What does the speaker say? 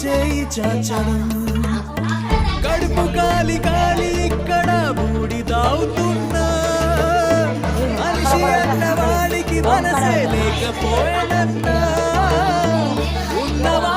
చేయి చాచడం కడుపు కాలి కాలి ఇక్కడ బూడి తాగుతున్నా మనిషి అన్నవాడికి మనసే లేకపోయానన్నా ఉన్నవా